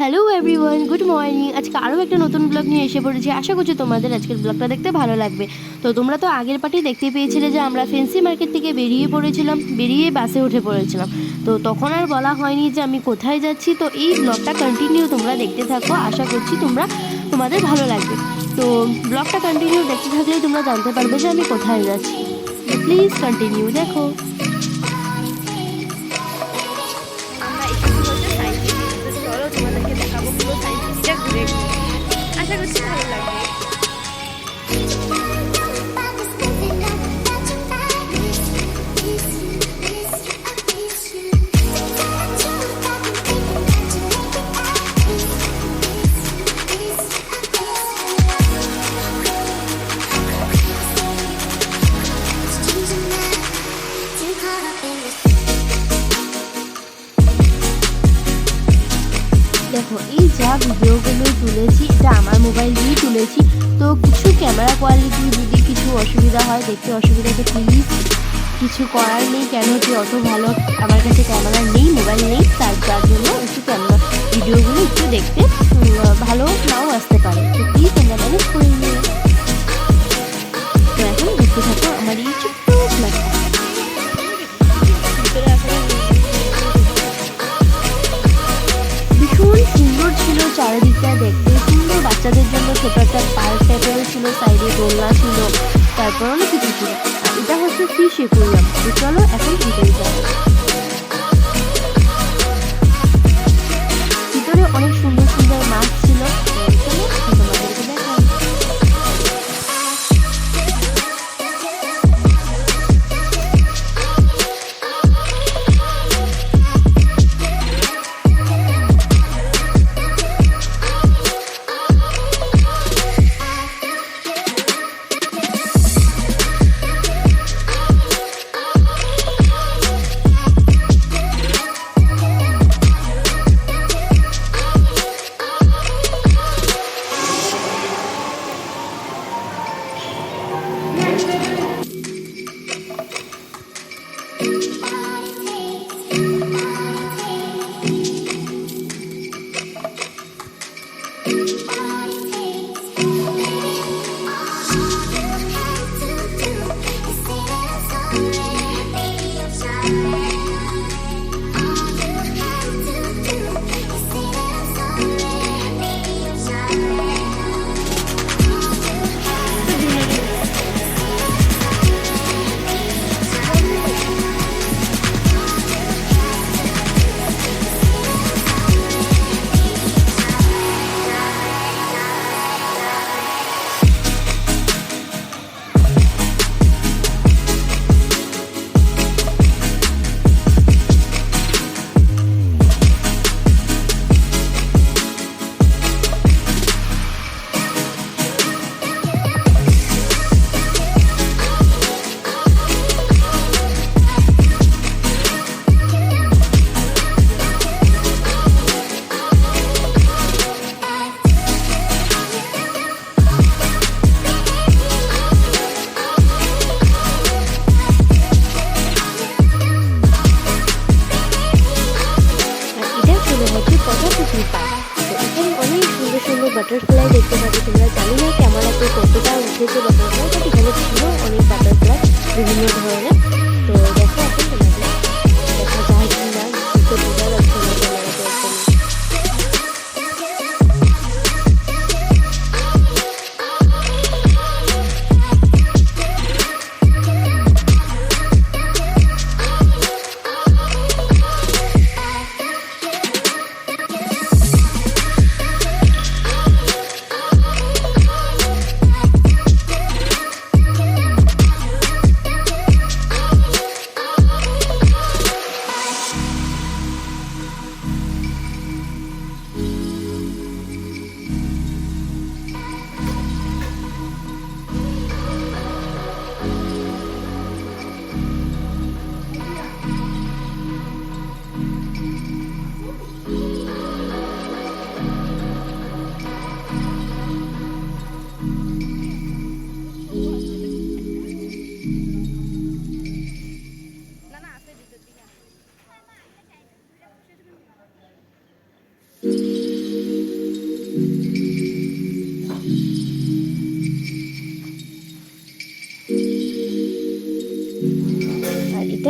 Hello everyone, good morning. আজকে আরও একটা নতুন ব্লগ নিয়ে এসে পড়েছি। আশা করছি তোমাদের আজকের ব্লগটা দেখতে ভালো লাগবে। তো তোমরা তো আগের পার্টি দেখতে পেয়েছিলে যে আমরা ফেন্সি মার্কেট থেকে বেরিয়ে বাসে উঠে পড়েছিলাম। তো তখন আর বলা হয়নি যে আমি কোথায় যাচ্ছি। তো এই ব্লগটা কন্টিনিউ তোমরা দেখতে থাকো, আশা করছি তোমাদের ভালো লাগবে। তো ব্লগটা কন্টিনিউ দেখতে থাকলে তোমরা জানতে পারবে যে আমি কোথায় যাচ্ছি। প্লিজ কন্টিনিউ দেখো। চলো তোমাদেরকে দেখাবো পুরো সায়েন্স সিটিটা ঘুরে ঘুরে। আশা করছি ভালো লাগবে। দেখো, এই যা ভিডিওগুলো তুলেছি এটা আমার মোবাইল দিয়েই তুলেছি। তো কিছু ক্যামেরা কোয়ালিটি যদি কিছু অসুবিধা হয়, দেখতে অসুবিধা, তো প্লিজ কিছু করার নেই। কেন যে অত ভালো আমার কাছে ক্যামেরা নেই, মোবাইল নেই, যার জন্য একটু ভিডিওগুলো একটু দেখতে ভালো নাও আসতে পারে। তো প্লিজ তোমরা ম্যানেজ করে নিও। তো এখন দেখতে থাকো আমার এই ছোট্ট ব্লগটা। ভীষণ সুন্দর ছিল চারিদিকটা দেখতে, সুন্দর। বাচ্চাদের জন্য ছোট একটা পার্ক টাইপের ছিল, সাইডে দোলনা ছিল, তারপর অনেক কিছু ছিল। আর এটা হচ্ছে ফিশ অ্যাকুয়ারিয়াম। তো চলো এখন ভিতরে যাবো। ভিতরে অনেক সুন্দর সুন্দর মাছ ছিল। চলো তোমাদেরকে দেখাই। বাটারফ্লাই দেখতে পাবে তোমরা। জানি না ক্যামেরাতে কতটা উঠেছে বাটারফ্লাই, বাট এখানে ছিল অনেক বাটারফ্লাই বিভিন্ন ধরনের। তো দেখো এখন তোমাদের দেখা যায় কি না, তো বোঝা যাচ্ছে না ক্যামেরাতে একদম।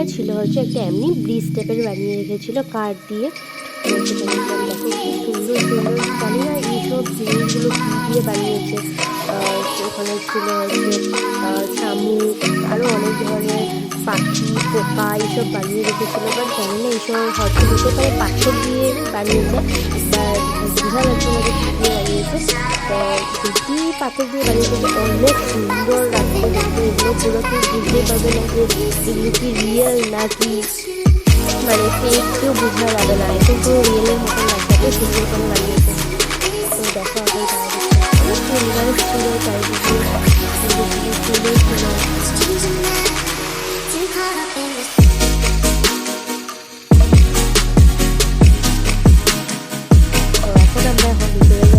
এটা ছিল হচ্ছে একটা এমনি ব্রিজ টাইপের বানিয়ে রেখেছিল কাঠ দিয়ে। তো সেখানে দেখো খুব সুন্দর সুন্দর, জানি না এইসব জিনিসগুলো কী দিয়ে বানিয়েছে। ওখানে ছিল হচ্ছে শামুক, আরও অনেক ধরনের পাখি, পোকা এইসব বানিয়ে রেখেছিলো। বাট জানি না এইসব হয়তো হতে পারে পাথর দিয়ে বানিয়েছে, বা বোঝা যাচ্ছে না যে কী দিয়ে বানিয়েছে। তো যদি পাথর দিয়ে বানিয়েছে অনেক সুন্দর লাগছে দেখতে। এগুলো পুরো কেউ বুঝতেই পারবে না যে এগুলো কি রিয়েল নাকি মানে ফেক, কেউ বোঝা যাবে না, এখন পুরো রিয়েলের মতন লাগছে, এত সুন্দর করে বানিয়েছে। তো দেখো এখন চারিদিকে ছিল, চারিদিকে সুন্দর ছিল। তো এখন আমরা ভিতরে